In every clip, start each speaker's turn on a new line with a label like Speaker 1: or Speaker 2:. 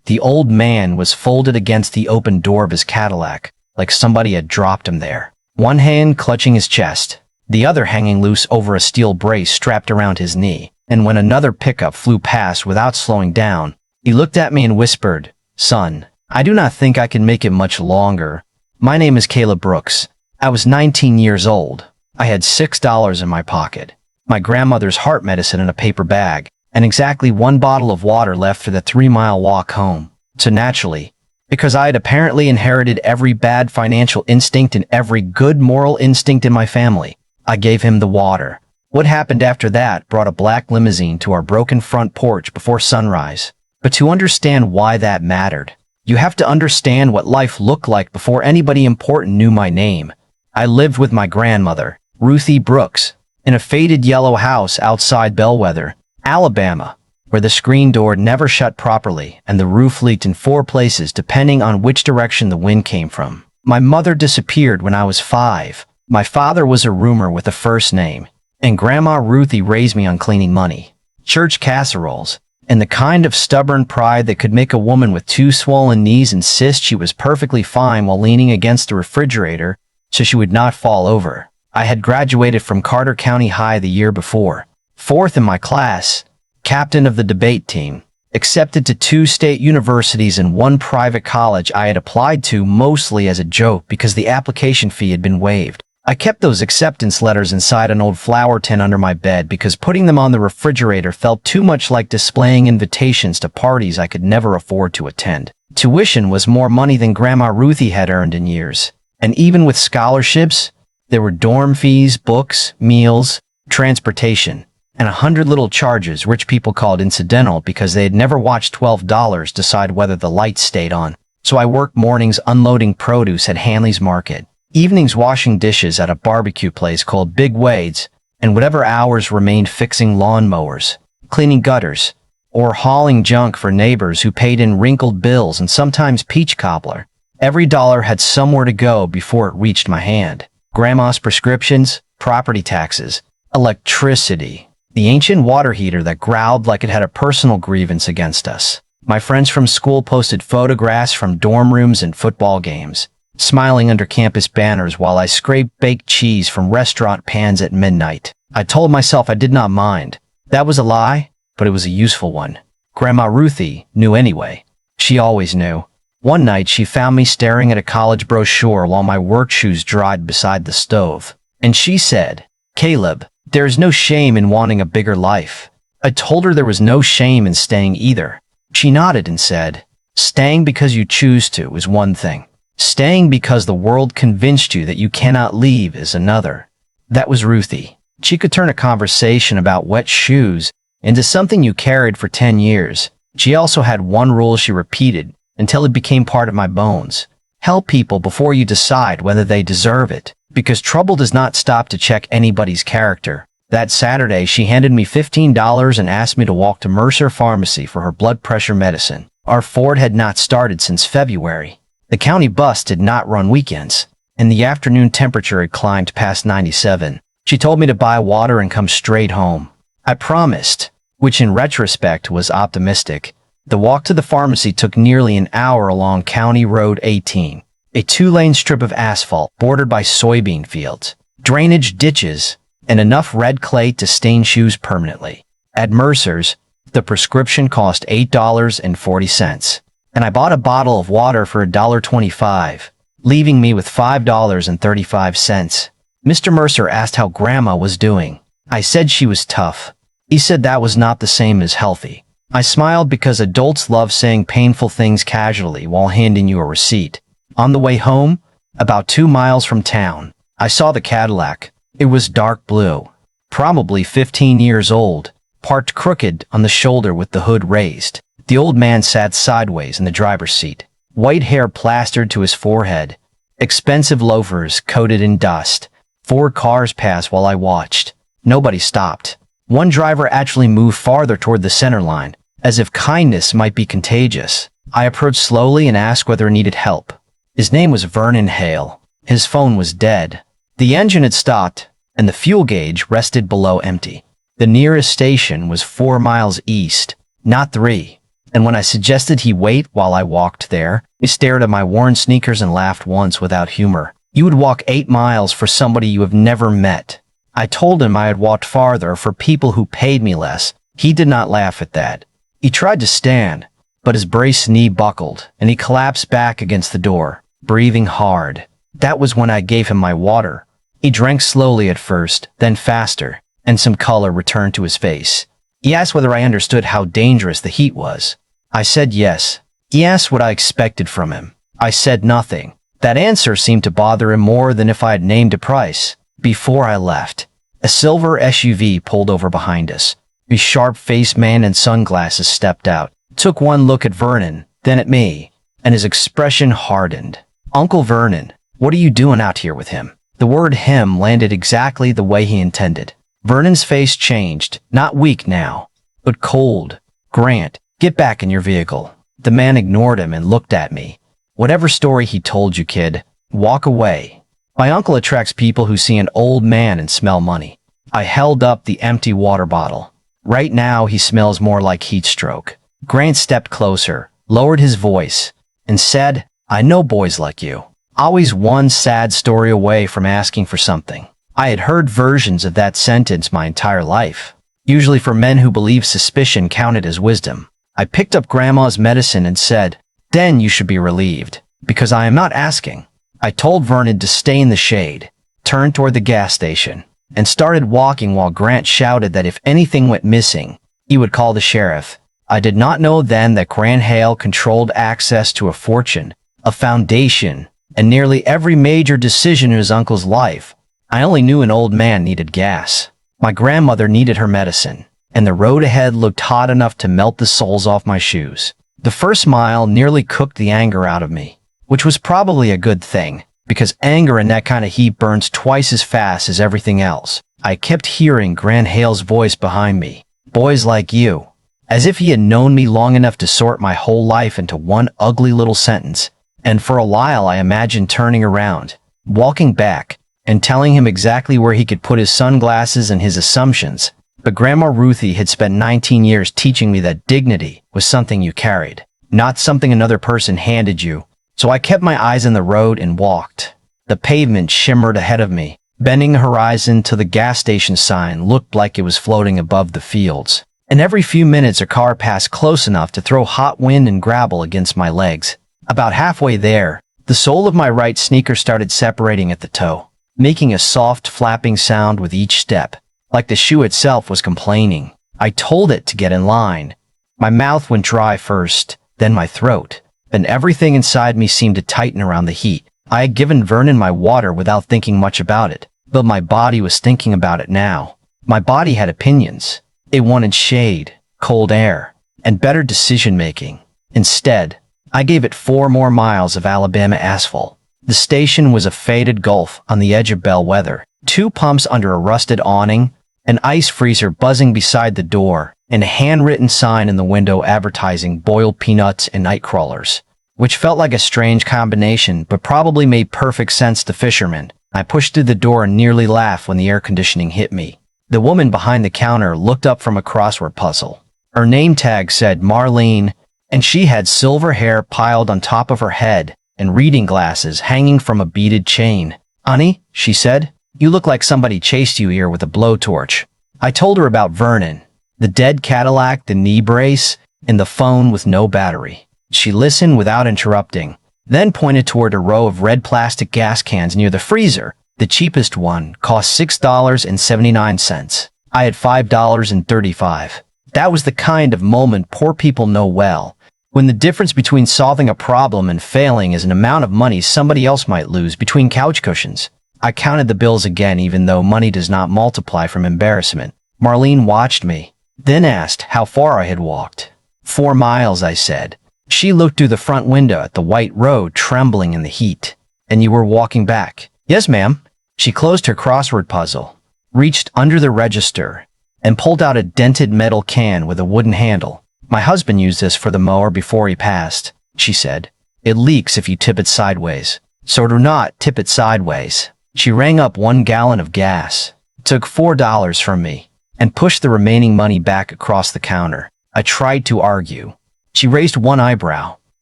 Speaker 1: The old man was folded against the open door of his Cadillac, like somebody had dropped him there. One hand clutching his chest, the other hanging loose over a steel brace strapped around his knee. And when another pickup flew past without slowing down, he looked at me and whispered, "Son, I do not think I can make it much longer. My name is Caleb Brooks. I was 19 years old. I had $6 in my pocket, my grandmother's heart medicine in a paper bag, and exactly one bottle of water left for the 3-mile walk home. So naturally, because I had apparently inherited every bad financial instinct and every good moral instinct in my family, I gave him the water. What happened after that brought a black limousine to our broken front porch before sunrise. But to understand why that mattered, you have to understand what life looked like before anybody important knew my name. I lived with my grandmother, Ruthie Brooks, in a faded yellow house outside Bellwether, Alabama, where the screen door never shut properly and the roof leaked in 4 places depending on which direction the wind came from. My mother disappeared when I was 5. My father was a roomer with a first name, and Grandma Ruthie raised me on cleaning money, church casseroles, and the kind of stubborn pride that could make a woman with 2 swollen knees insist she was perfectly fine while leaning against the refrigerator so she would not fall over. I had graduated from Carter County High the year before, 4th in my class, captain of the debate team, accepted to 2 state universities and 1 private college I had applied to mostly as a joke because the application fee had been waived. I kept those acceptance letters inside an old flower tin under my bed because putting them on the refrigerator felt too much like displaying invitations to parties I could never afford to attend. Tuition was more money than Grandma Ruthie had earned in years. And even with scholarships, there were dorm fees, books, meals, transportation, and 100 little charges rich people called incidental because they had never watched $12 decide whether the lights stayed on. So I worked mornings unloading produce at Hanley's Market, evenings washing dishes at a barbecue place called Big Wade's, and whatever hours remained fixing lawn mowers, cleaning gutters, or hauling junk for neighbors who paid in wrinkled bills and sometimes peach cobbler. Every dollar had somewhere to go before it reached my hand. Grandma's prescriptions, property taxes, electricity, the ancient water heater that growled like it had a personal grievance against us. My friends from school posted photographs from dorm rooms and football games, smiling under campus banners while I scraped baked cheese from restaurant pans at midnight. I told myself I did not mind. That was a lie, but it was a useful one. Grandma Ruthie knew anyway. She always knew. One night she found me staring at a college brochure while my work shoes dried beside the stove. And she said, "Caleb, there is no shame in wanting a bigger life." I told her there was no shame in staying either. She nodded and said, "Staying because you choose to is one thing. Staying because the world convinced you that you cannot leave is another." That was Ruthie. She could turn a conversation about wet shoes into something you carried for 10 years. She also had one rule she repeated until it became part of my bones. Help people before you decide whether they deserve it, because trouble does not stop to check anybody's character. That Saturday, she handed me $15 and asked me to walk to Mercer Pharmacy for her blood pressure medicine. Our Ford had not started since February. The county bus did not run weekends, and the afternoon temperature had climbed past 97. She told me to buy water and come straight home. I promised, which in retrospect was optimistic. The walk to the pharmacy took nearly an hour along County Road 18, a 2-lane strip of asphalt bordered by soybean fields, drainage ditches, and enough red clay to stain shoes permanently. At Mercer's, the prescription cost $8.40. And I bought a bottle of water for $1.25, leaving me with $5.35. Mr. Mercer asked how Grandma was doing. I said she was tough. He said that was not the same as healthy. I smiled because adults love saying painful things casually while handing you a receipt. On the way home, about 2 miles from town, I saw the Cadillac. It was dark blue, probably 15 years old, parked crooked on the shoulder with the hood raised. The old man sat sideways in the driver's seat, white hair plastered to his forehead, expensive loafers coated in dust. 4 cars passed while I watched. Nobody stopped. One driver actually moved farther toward the center line, as if kindness might be contagious. I approached slowly and asked whether he needed help. His name was Vernon Hale. His phone was dead. The engine had stopped, and the fuel gauge rested below empty. The nearest station was 4 miles east, not 3. And when I suggested he wait while I walked there, he stared at my worn sneakers and laughed once without humor. You would walk 8 miles for somebody you have never met. I told him I had walked farther for people who paid me less. He did not laugh at that. He tried to stand, but his braced knee buckled, and he collapsed back against the door, breathing hard. That was when I gave him my water. He drank slowly at first, then faster, and some color returned to his face. He asked whether I understood how dangerous the heat was. I said yes. He asked what I expected from him. I said nothing. That answer seemed to bother him more than if I had named a price. Before I left, a silver SUV pulled over behind us. A sharp-faced man in sunglasses stepped out, took one look at Vernon, then at me, and his expression hardened. Uncle Vernon, what are you doing out here with him? The word him landed exactly the way he intended. Vernon's face changed, not weak now, but cold. Grant, get back in your vehicle. The man ignored him and looked at me. Whatever story he told you, kid, walk away. My uncle attracts people who see an old man and smell money. I held up the empty water bottle. Right now, he smells more like heat stroke. Grant stepped closer, lowered his voice, and said, I know boys like you. Always one sad story away from asking for something. I had heard versions of that sentence my entire life, usually for men who believe suspicion counted as wisdom. I picked up Grandma's medicine and said, then you should be relieved, because I am not asking. I told Vernon to stay in the shade, turned toward the gas station, and started walking while Grant shouted that if anything went missing, he would call the sheriff. I did not know then that Grant Hale controlled access to a fortune, a foundation, and nearly every major decision in his uncle's life. I only knew an old man needed gas. My grandmother needed her medicine, and the road ahead looked hot enough to melt the soles off my shoes. The first mile nearly cooked the anger out of me, which was probably a good thing, because anger in that kind of heat burns twice as fast as everything else. I kept hearing Grant Hale's voice behind me. Boys like you. As if he had known me long enough to sort my whole life into one ugly little sentence. And for a while I imagined turning around, walking back, and telling him exactly where he could put his sunglasses and his assumptions. But Grandma Ruthie had spent 19 years teaching me that dignity was something you carried, not something another person handed you. So I kept my eyes on the road and walked. The pavement shimmered ahead of me, bending the horizon till the gas station sign looked like it was floating above the fields. And every few minutes a car passed close enough to throw hot wind and gravel against my legs. About halfway there, the sole of my right sneaker started separating at the toe, making a soft flapping sound with each step, like the shoe itself was complaining. I told it to get in line. My mouth went dry first, then my throat, and everything inside me seemed to tighten around the heat. I had given Vernon my water without thinking much about it, but my body was thinking about it now. My body had opinions. It wanted shade, cold air, and better decision-making. Instead, I gave it 4 more miles of Alabama asphalt. The station was a faded gulf on the edge of Bellwether, 2 pumps under a rusted awning, an ice freezer buzzing beside the door, and a handwritten sign in the window advertising boiled peanuts and night crawlers, which felt like a strange combination but probably made perfect sense to fishermen. I pushed through the door and nearly laughed when the air conditioning hit me. The woman behind the counter looked up from a crossword puzzle. Her name tag said Marlene, and she had silver hair piled on top of her head and reading glasses hanging from a beaded chain. "Honey," she said, "you look like somebody chased you here with a blowtorch." I told her about Vernon, the dead Cadillac, the knee brace, and the phone with no battery. She listened without interrupting, then pointed toward a row of red plastic gas cans near the freezer. The cheapest one cost $6.79. I had $5.35. That was the kind of moment poor people know well, when the difference between solving a problem and failing is an amount of money somebody else might lose between couch cushions. I counted the bills again, even though money does not multiply from embarrassment. Marlene watched me, then asked how far I had walked. 4 miles, I said. She looked through the front window at the white road trembling in the heat. "And you were walking back?" "Yes, ma'am." She closed her crossword puzzle, reached under the register, and pulled out a dented metal can with a wooden handle. "My husband used this for the mower before he passed," she said. "It leaks if you tip it sideways. So do not tip it sideways." She rang up 1 gallon of gas, took $4 from me, and pushed the remaining money back across the counter. I tried to argue. She raised one eyebrow.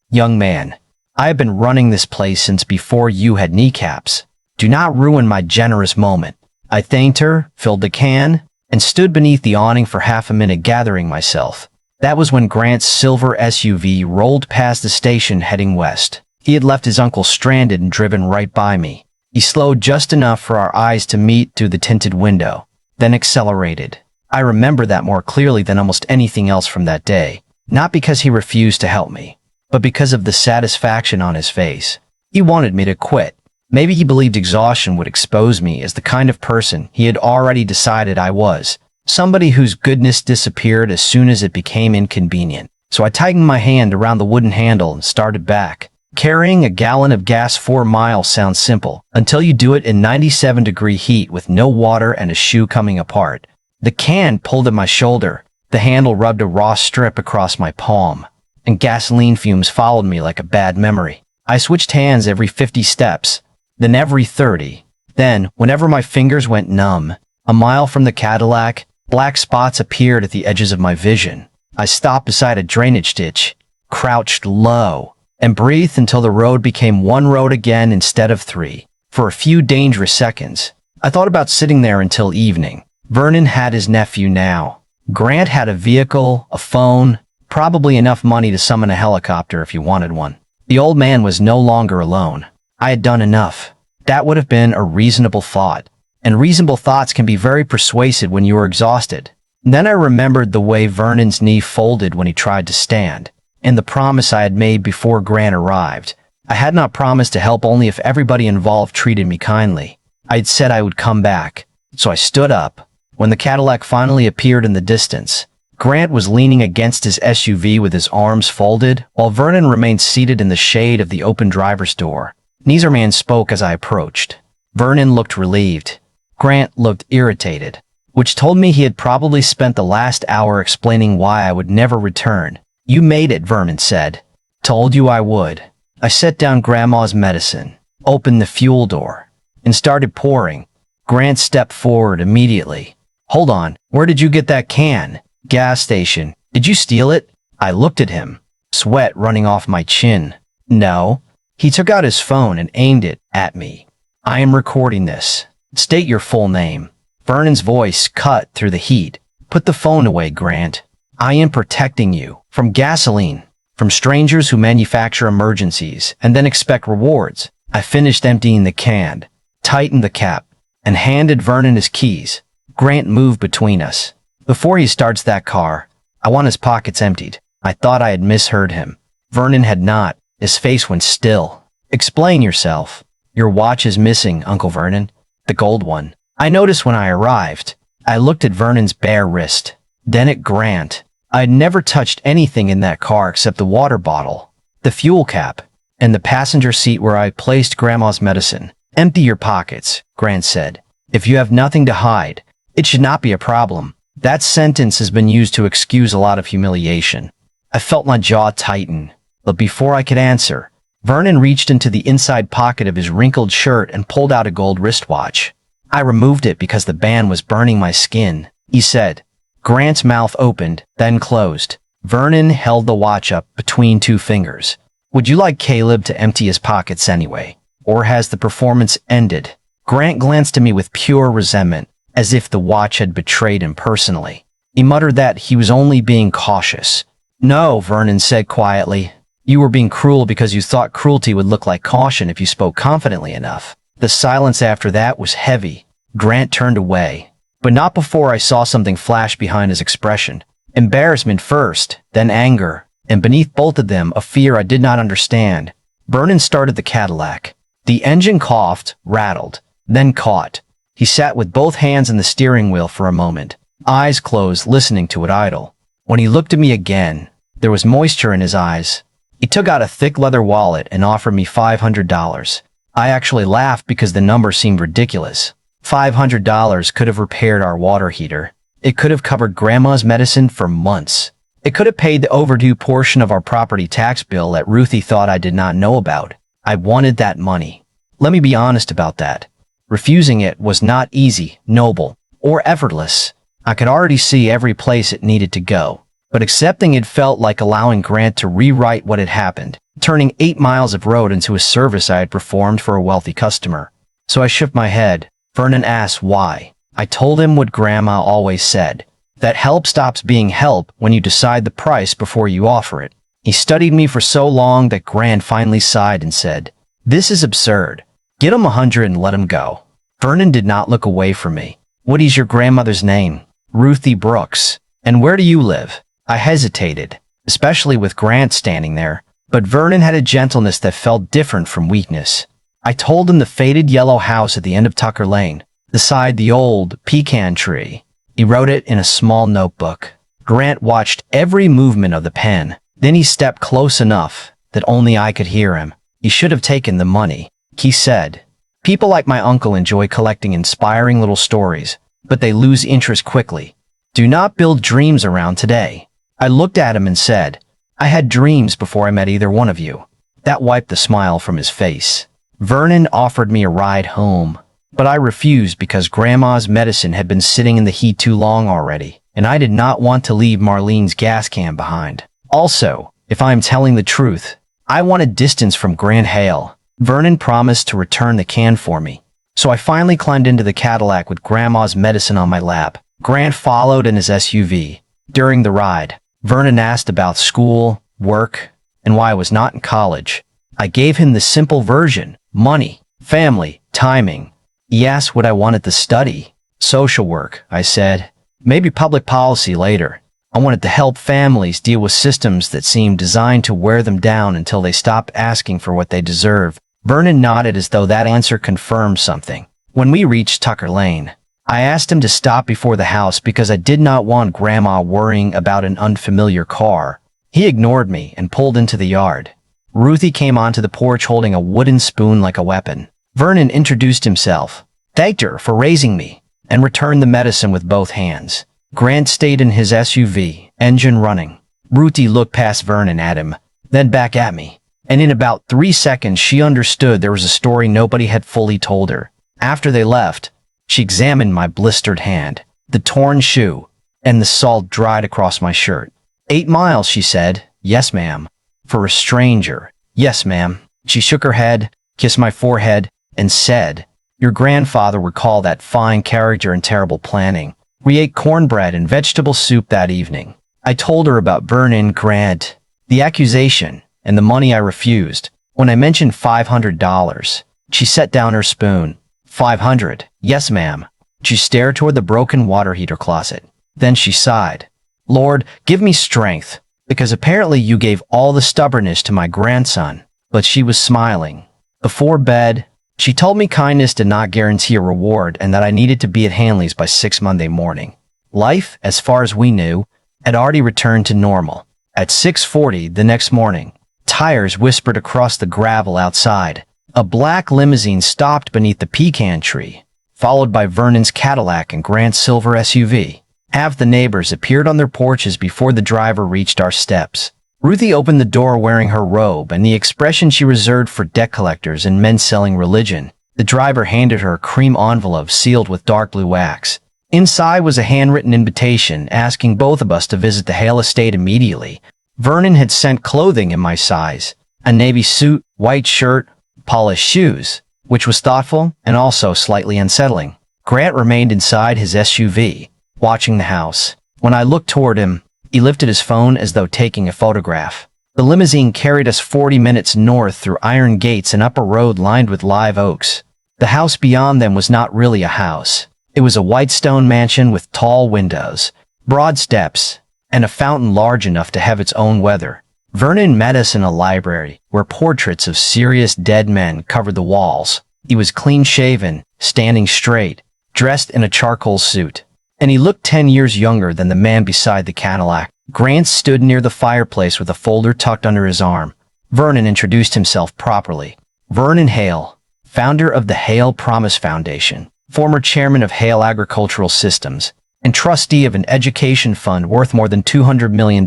Speaker 1: Young man, I have been running this place since before you had kneecaps. Do not ruin my generous moment. I thanked her, filled the can, and stood beneath the awning for half a minute gathering myself. That was when Grant's silver SUV rolled past the station heading west. He had left his uncle stranded and driven right by me. He slowed just enough for our eyes to meet through the tinted window, then accelerated. I remember that more clearly than almost anything else from that day, not because he refused to help me, but because of the satisfaction on his face. He wanted me to quit. Maybe he believed exhaustion would expose me as the kind of person he had already decided I was, somebody whose goodness disappeared as soon as it became inconvenient. So I tightened my hand around the wooden handle and started back. Carrying a gallon of gas 4 miles sounds simple, until you do it in 97-degree heat with no water and a shoe coming apart. The can pulled at my shoulder, the handle rubbed a raw strip across my palm, and gasoline fumes followed me like a bad memory. I switched hands every 50 steps, then every 30. Then, whenever my fingers went numb, a mile from the Cadillac, black spots appeared at the edges of my vision. I stopped beside a drainage ditch, crouched low, and breathed until the road became one road again instead of 3. For a few dangerous seconds, I thought about sitting there until evening. Vernon had his nephew now. Grant had a vehicle, a phone, probably enough money to summon a helicopter if he wanted one. The old man was no longer alone. I had done enough. That would have been a reasonable thought. And reasonable thoughts can be very persuasive when you are exhausted. Then I remembered the way Vernon's knee folded when he tried to stand, and the promise I had made before Grant arrived. I had not promised to help only if everybody involved treated me kindly. I had said I would come back. So I stood up. When the Cadillac finally appeared in the distance, Grant was leaning against his SUV with his arms folded, while Vernon remained seated in the shade of the open driver's door. Neither man spoke as I approached. Vernon looked relieved. Grant looked irritated, which told me he had probably spent the last hour explaining why I would never return. You made it, Vernon said. Told you I would. I set down Grandma's medicine, opened the fuel door, and started pouring. Grant stepped forward immediately. Hold on, where did you get that can? Gas station. Did you steal it? I looked at him, sweat running off my chin. No. He took out his phone and aimed it at me. I am recording this. State your full name. Vernon's voice cut through the heat. Put the phone away, Grant. I am protecting you. From gasoline. From strangers who manufacture emergencies and then expect rewards. I finished emptying the can, tightened the cap, and handed Vernon his keys. Grant moved between us. Before he starts that car, I want his pockets emptied. I thought I had misheard him. Vernon had not. His face went still. Explain yourself. Your watch is missing, Uncle Vernon. The gold one. I noticed when I arrived. I looked at Vernon's bare wrist. Then at Grant. I had never touched anything in that car except the water bottle, the fuel cap, and the passenger seat where I placed Grandma's medicine. Empty your pockets, Grant said. If you have nothing to hide, it should not be a problem. That sentence has been used to excuse a lot of humiliation. I felt my jaw tighten. But before I could answer, Vernon reached into the inside pocket of his wrinkled shirt and pulled out a gold wristwatch. I removed it because the band was burning my skin, he said. Grant's mouth opened, then closed. Vernon held the watch up between 2 fingers. Would you like Caleb to empty his pockets anyway? Or has the performance ended? Grant glanced at me with pure resentment, as if the watch had betrayed him personally. He muttered that he was only being cautious. No, Vernon said quietly. You were being cruel because you thought cruelty would look like caution if you spoke confidently enough. The silence after that was heavy. Grant turned away, but not before I saw something flash behind his expression. Embarrassment first, then anger, and beneath both of them a fear I did not understand. Vernon started the Cadillac. The engine coughed, rattled, then caught. He sat with both hands on the steering wheel for a moment, eyes closed, listening to it idle. When he looked at me again, there was moisture in his eyes. He took out a thick leather wallet and offered me $500. I actually laughed because the number seemed ridiculous. $500 could have repaired our water heater. It could have covered Grandma's medicine for months. It could have paid the overdue portion of our property tax bill that Ruthie thought I did not know about. I wanted that money. Let me be honest about that. Refusing it was not easy, noble, or effortless. I could already see every place it needed to go. but accepting it felt like allowing Grant to rewrite what had happened, turning 8 miles of road into a service I had performed for a wealthy customer. So I shook my head. Vernon asked why. I told him what Grandma always said, that help stops being help when you decide the price before you offer it. He studied me for so long that Grant finally sighed and said, "This is absurd. Get him 100 and let him go." Vernon did not look away from me. "What is your grandmother's name?" "Ruthie Brooks." "And where do you live?" I hesitated, especially with Grant standing there, but Vernon had a gentleness that felt different from weakness. I told him the faded yellow house at the end of Tucker Lane, beside the old pecan tree. He wrote it in a small notebook. Grant watched every movement of the pen. Then he stepped close enough that only I could hear him. "He should have taken the money," he said. "People like my uncle enjoy collecting inspiring little stories, but they lose interest quickly. Do not build dreams around today." I looked at him and said, "I had dreams before I met either one of you." That wiped the smile from his face. Vernon offered me a ride home, but I refused because Grandma's medicine had been sitting in the heat too long already, and I did not want to leave Marlene's gas can behind. Also, if I am telling the truth, I wanted distance from Grant Hale. Vernon promised to return the can for me, so I finally climbed into the Cadillac with Grandma's medicine on my lap. Grant followed in his SUV. During the ride, Vernon asked about school, work, and why I was not in college. I gave him the simple version: money, family, timing. He asked what I wanted to study. "Social work," I said. "Maybe public policy later." I wanted to help families deal with systems that seemed designed to wear them down until they stopped asking for what they deserve. Vernon nodded as though that answer confirmed something. When we reached Tucker Lane, I asked him to stop before the house because I did not want Grandma worrying about an unfamiliar car. He ignored me and pulled into the yard. Ruthie came onto the porch holding a wooden spoon like a weapon. Vernon introduced himself, thanked her for raising me, and returned the medicine with both hands. Grant stayed in his SUV, engine running. Ruthie looked past Vernon at him, then back at me, and in about 3 seconds she understood there was a story nobody had fully told her. After they left, she examined my blistered hand, the torn shoe, and the salt dried across my shirt. 8 miles, she said. "Yes, ma'am." For a stranger, "Yes, ma'am." She shook her head, kissed my forehead, and said, "Your grandfather would call that fine character and terrible planning." We ate cornbread and vegetable soup that evening. I told her about Vernon Grant, the accusation, and the money I refused. When I mentioned $500, she set down her spoon. "500, yes, ma'am." She stared toward the broken water heater closet. Then she sighed. "Lord, give me strength, because apparently you gave all the stubbornness to my grandson." But she was smiling. Before bed, she told me kindness did not guarantee a reward and that I needed to be at Hanley's by 6 Monday morning. Life, as far as we knew, had already returned to normal. At 6:40 the next morning, tires whispered across the gravel outside. A black limousine stopped beneath the pecan tree, followed by Vernon's Cadillac and Grant's silver SUV. Half the neighbors appeared on their porches before the driver reached our steps. Ruthie opened the door wearing her robe and the expression she reserved for debt collectors and men selling religion. The driver handed her a cream envelope sealed with dark blue wax. Inside was a handwritten invitation asking both of us to visit the Hale estate immediately. Vernon had sent clothing in my size, a navy suit, white shirt, polished shoes, which was thoughtful and also slightly unsettling. Grant remained inside his SUV, watching the house. When I looked toward him, he lifted his phone as though taking a photograph. The limousine carried us 40 minutes north through iron gates and up a road lined with live oaks. The house beyond them was not really a house. It was a white stone mansion with tall windows, broad steps, and a fountain large enough to have its own weather. Vernon met us in a library where portraits of serious dead men covered the walls. He was clean-shaven, standing straight, dressed in a charcoal suit, and he looked 10 years younger than the man beside the Cadillac. Grant stood near the fireplace with a folder tucked under his arm. Vernon introduced himself properly. Vernon Hale, founder of the Hale Promise Foundation, former chairman of Hale Agricultural Systems, and trustee of an education fund worth more than $200 million.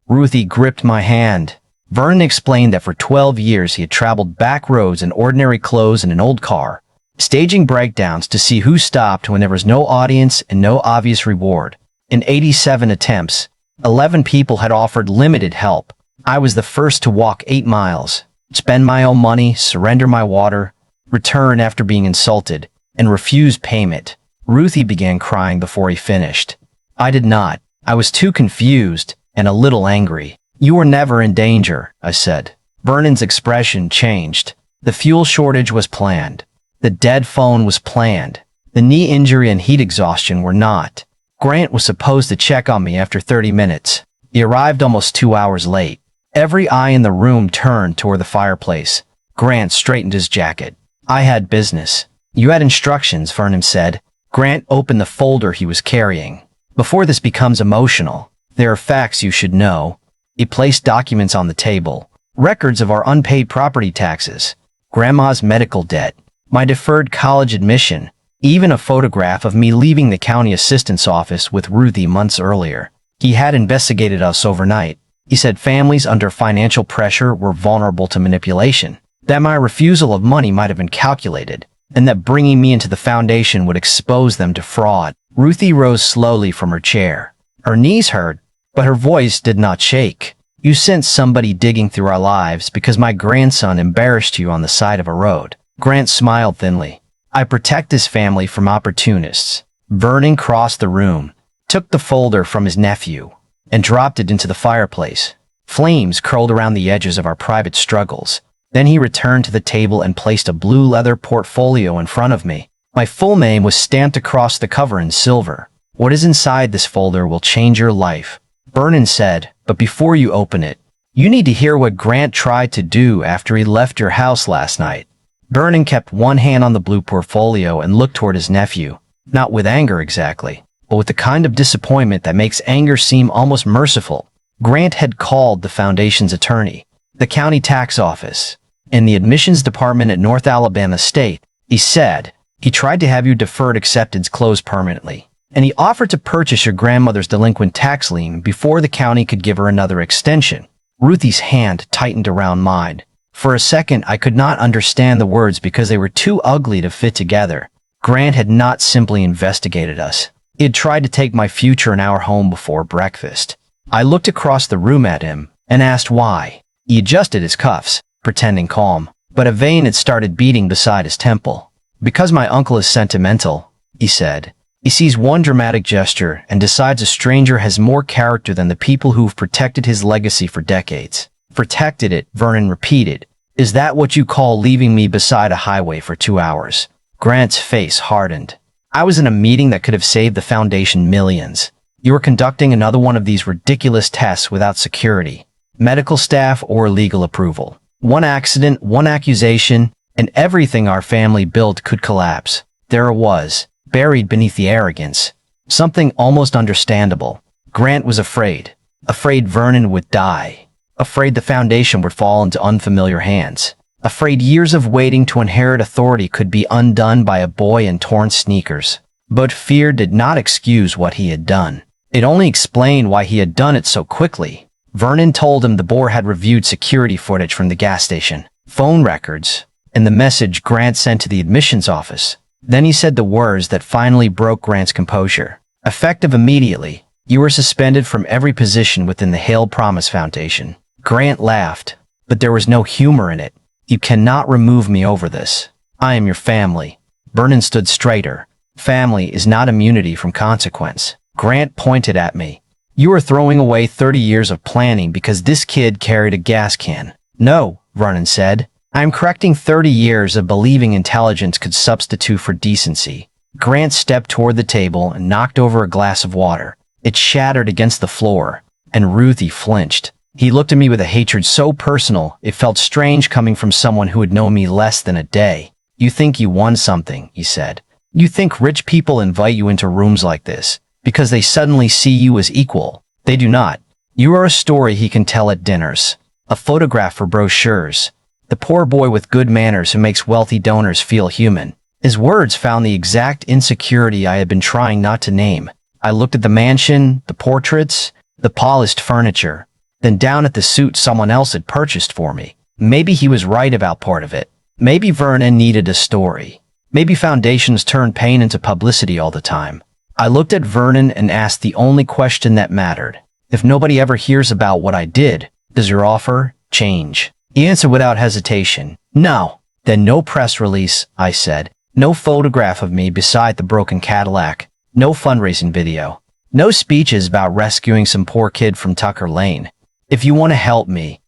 Speaker 1: Ruthie gripped my hand. Vernon explained that for 12 years he had traveled back roads in ordinary clothes in an old car, staging breakdowns to see who stopped when there was no audience and no obvious reward. In 87 attempts, 11 people had offered limited help. I was the first to walk 8 miles, spend my own money, surrender my water, return after being insulted, and refuse payment. Ruthie began crying before he finished. I did not. I was too confused and a little angry. You were never in danger, I said. Vernon's expression changed. The fuel shortage was planned. The dead phone was planned. The knee injury and heat exhaustion were not. Grant was supposed to check on me after 30 minutes. He arrived almost 2 hours late. Every eye in the room turned toward the fireplace. Grant straightened his jacket. I had business. You had instructions, Vernon said. Grant opened the folder he was carrying. Before this becomes emotional, there are facts you should know. He placed documents on the table. Records of our unpaid property taxes, Grandma's medical debt, my deferred college admission, even a photograph of me leaving the county assistant's office with Ruthie months earlier. He had investigated us overnight. He said families under financial pressure were vulnerable to manipulation, that my refusal of money might have been calculated, and that bringing me into the foundation would expose them to fraud. Ruthie rose slowly from her chair. Her knees hurt, but her voice did not shake. You sent somebody digging through our lives because my grandson embarrassed you on the side of a road. Grant smiled thinly. I protect his family from opportunists. Vernon crossed the room, took the folder from his nephew, and dropped it into the fireplace. Flames curled around the edges of our private struggles. Then he returned to the table and placed a blue leather portfolio in front of me. My full name was stamped across the cover in silver. What is inside this folder will change your life, Vernon said, but before you open it, you need to hear what Grant tried to do after he left your house last night. Vernon kept one hand on the blue portfolio and looked toward his nephew, not with anger exactly, but with the kind of disappointment that makes anger seem almost merciful. Grant had called the foundation's attorney, the county tax office, and the admissions department at North Alabama State. He said, he tried to have your deferred acceptance closed permanently, and he offered to purchase your grandmother's delinquent tax lien before the county could give her another extension. Ruthie's hand tightened around mine. For a second, I could not understand the words because they were too ugly to fit together. Grant had not simply investigated us. He had tried to take my future in our home before breakfast. I looked across the room at him and asked why. He adjusted his cuffs, pretending calm, but a vein had started beating beside his temple. Because my uncle is sentimental, he said. He sees one dramatic gesture and decides a stranger has more character than the people who've protected his legacy for decades. Protected it, Vernon repeated. Is that what you call leaving me beside a highway for 2 hours? Grant's face hardened. I was in a meeting that could have saved the foundation millions. You were conducting another one of these ridiculous tests without security, medical staff, or legal approval. One accident, one accusation, and everything our family built could collapse. There it was, buried beneath the arrogance. Something almost understandable. Grant was afraid. Afraid Vernon would die. Afraid the foundation would fall into unfamiliar hands. Afraid years of waiting to inherit authority could be undone by a boy in torn sneakers. But fear did not excuse what he had done. It only explained why he had done it so quickly. Vernon told him the boar had reviewed security footage from the gas station, phone records, and the message Grant sent to the admissions office. Then he said the words that finally broke Grant's composure. Effective immediately, you were suspended from every position within the Hale Promise Foundation. Grant laughed, but there was no humor in it. You cannot remove me over this. I am your family. Vernon stood straighter. Family is not immunity from consequence. Grant pointed at me. You are throwing away 30 years of planning because this kid carried a gas can. No, Vernon said. I am correcting 30 years of believing intelligence could substitute for decency. Grant stepped toward the table and knocked over a glass of water. It shattered against the floor, and Ruthie flinched. He looked at me with a hatred so personal, it felt strange coming from someone who had known me less than a day. You think you won something, he said. You think rich people invite you into rooms like this because they suddenly see you as equal. They do not. You are a story he can tell at dinners, a photograph for brochures, the poor boy with good manners who makes wealthy donors feel human. His words found the exact insecurity I had been trying not to name. I looked at the mansion, the portraits, the polished furniture, then down at the suit someone else had purchased for me. Maybe he was right about part of it. Maybe Vernon needed a story. Maybe foundations turn pain into publicity all the time. I looked at Vernon and asked the only question that mattered. If nobody ever hears about what I did, does your offer change? He answered without hesitation. No. Then no press release, I said. No photograph of me beside the broken Cadillac. No fundraising video. No speeches about rescuing some poor kid from Tucker Lane. If you want to help me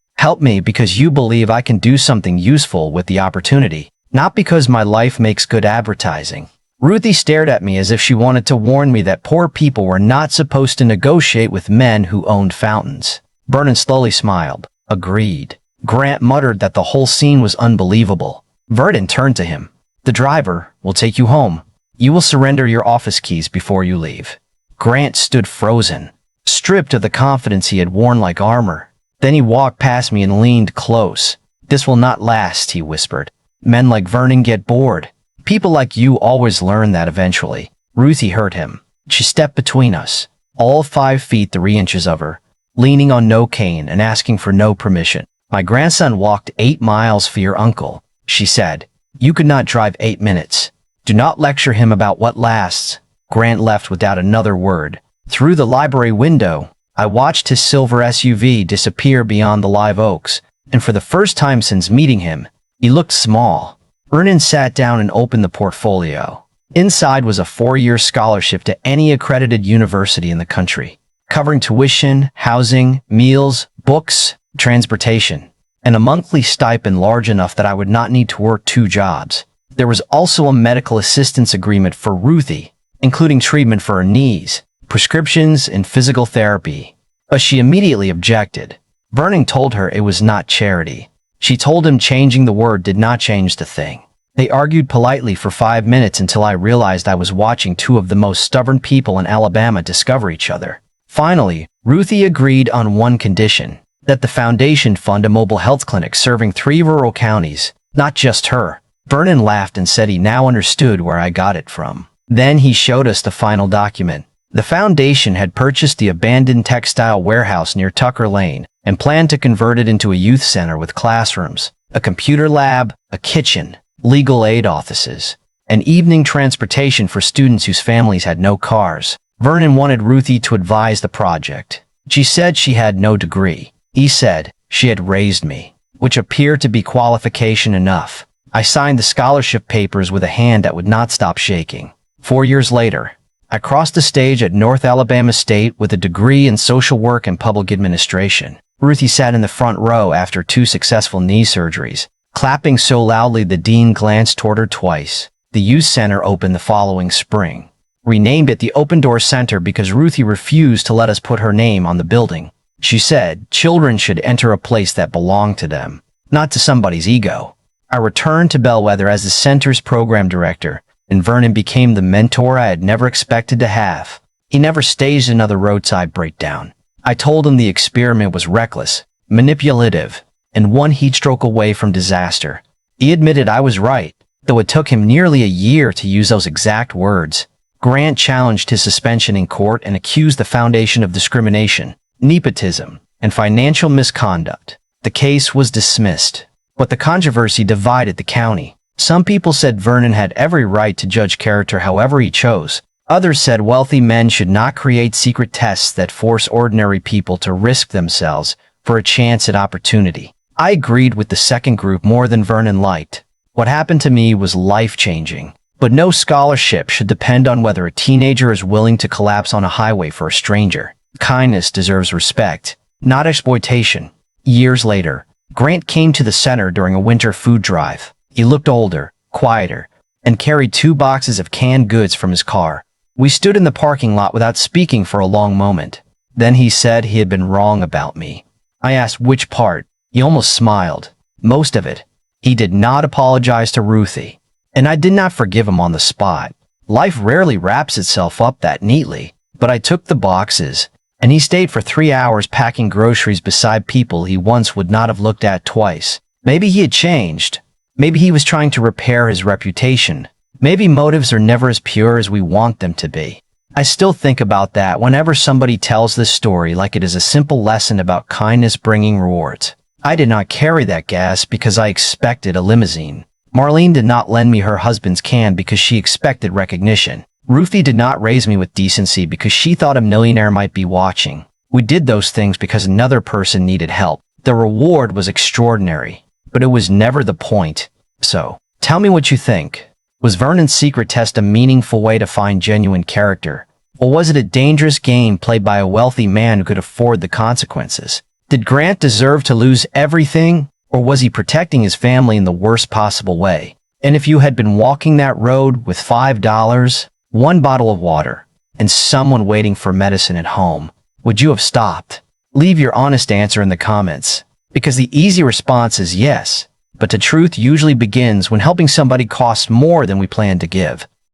Speaker 1: because you believe I can do something useful with the opportunity, not because my life makes good advertising. Ruthie stared at me as if she wanted to warn me that poor people were not supposed to negotiate with men who owned fountains. Vernon slowly smiled. Agreed. Grant muttered that the whole scene was unbelievable. Vernon turned to him. The driver will take you home. You will surrender your office keys before you leave. Grant stood frozen, stripped of the confidence he had worn like armor. Then he walked past me and leaned close. This will not last, he whispered. Men like Vernon get bored. People like you always learn that eventually. Ruthie heard him. She stepped between us, all 5 feet 3 inches of her, leaning on no cane and asking for no permission. My grandson walked 8 miles for your uncle, she said. You could not drive 8 minutes. Do not lecture him about what lasts. Grant left without another word. Through the library window, I watched his silver SUV disappear beyond the live oaks, and for the first time since meeting him, he looked small. Vernon sat down and opened the portfolio. Inside was a 4-year scholarship to any accredited university in the country, covering tuition, housing, meals, books, transportation, and a monthly stipend large enough that I would not need to work 2 jobs. There was also a medical assistance agreement for Ruthie, including treatment for her knees, prescriptions, and physical therapy. But she immediately objected. Vernon told her it was not charity. She told him changing the word did not change the thing. They argued politely for 5 minutes until I realized I was watching 2 of the most stubborn people in Alabama discover each other. Finally, Ruthie agreed on one condition, that the foundation fund a mobile health clinic serving 3 rural counties, not just her. Vernon laughed and said he now understood where I got it from. Then he showed us the final document. The foundation had purchased the abandoned textile warehouse near Tucker Lane and planned to convert it into a youth center with classrooms, a computer lab, a kitchen, legal aid offices, and evening transportation for students whose families had no cars. Vernon wanted Ruthie to advise the project. She said she had no degree. He said she had raised me, which appeared to be qualification enough. I signed the scholarship papers with a hand that would not stop shaking. 4 years later, I crossed the stage at North Alabama State with a degree in social work and public administration. Ruthie sat in the front row after 2 successful knee surgeries, clapping so loudly the dean glanced toward her twice. The youth center opened the following spring. Renamed it the Open Door Center because Ruthie refused to let us put her name on the building. She said children should enter a place that belonged to them, not to somebody's ego. I returned to Bellwether as the center's program director, and Vernon became the mentor I had never expected to have. He never staged another roadside breakdown. I told him the experiment was reckless, manipulative, and one heat stroke away from disaster. He admitted I was right, though it took him nearly a year to use those exact words. Grant challenged his suspension in court and accused the foundation of discrimination, nepotism, and financial misconduct. The case was dismissed, but the controversy divided the county. Some people said Vernon had every right to judge character however he chose. Others said wealthy men should not create secret tests that force ordinary people to risk themselves for a chance at opportunity. I agreed with the second group more than Vernon liked. What happened to me was life-changing. But no scholarship should depend on whether a teenager is willing to collapse on a highway for a stranger. Kindness deserves respect, not exploitation. Years later, Grant came to the center during a winter food drive. He looked older, quieter, and carried 2 boxes of canned goods from his car. We stood in the parking lot without speaking for a long moment. Then he said he had been wrong about me. I asked which part. He almost smiled. Most of it. He did not apologize to Ruthie. And I did not forgive him on the spot. Life rarely wraps itself up that neatly. But I took the boxes, and he stayed for 3 hours packing groceries beside people he once would not have looked at twice. Maybe he had changed. Maybe he was trying to repair his reputation. Maybe motives are never as pure as we want them to be. I still think about that whenever somebody tells this story like it is a simple lesson about kindness bringing rewards. I did not carry that gas because I expected a limousine. Marlene did not lend me her husband's can because she expected recognition. Ruthie did not raise me with decency because she thought a millionaire might be watching. We did those things because another person needed help. The reward was extraordinary, but it was never the point. So, tell me what you think. Was Vernon's secret test a meaningful way to find genuine character? Or was it a dangerous game played by a wealthy man who could afford the consequences? Did Grant deserve to lose everything? Or was he protecting his family in the worst possible way? And if you had been walking that road with $5, one bottle of water, and someone waiting for medicine at home, would you have stopped? Leave your honest answer in the comments, because the easy response is yes, but the truth usually begins when helping somebody costs more than we plan to give.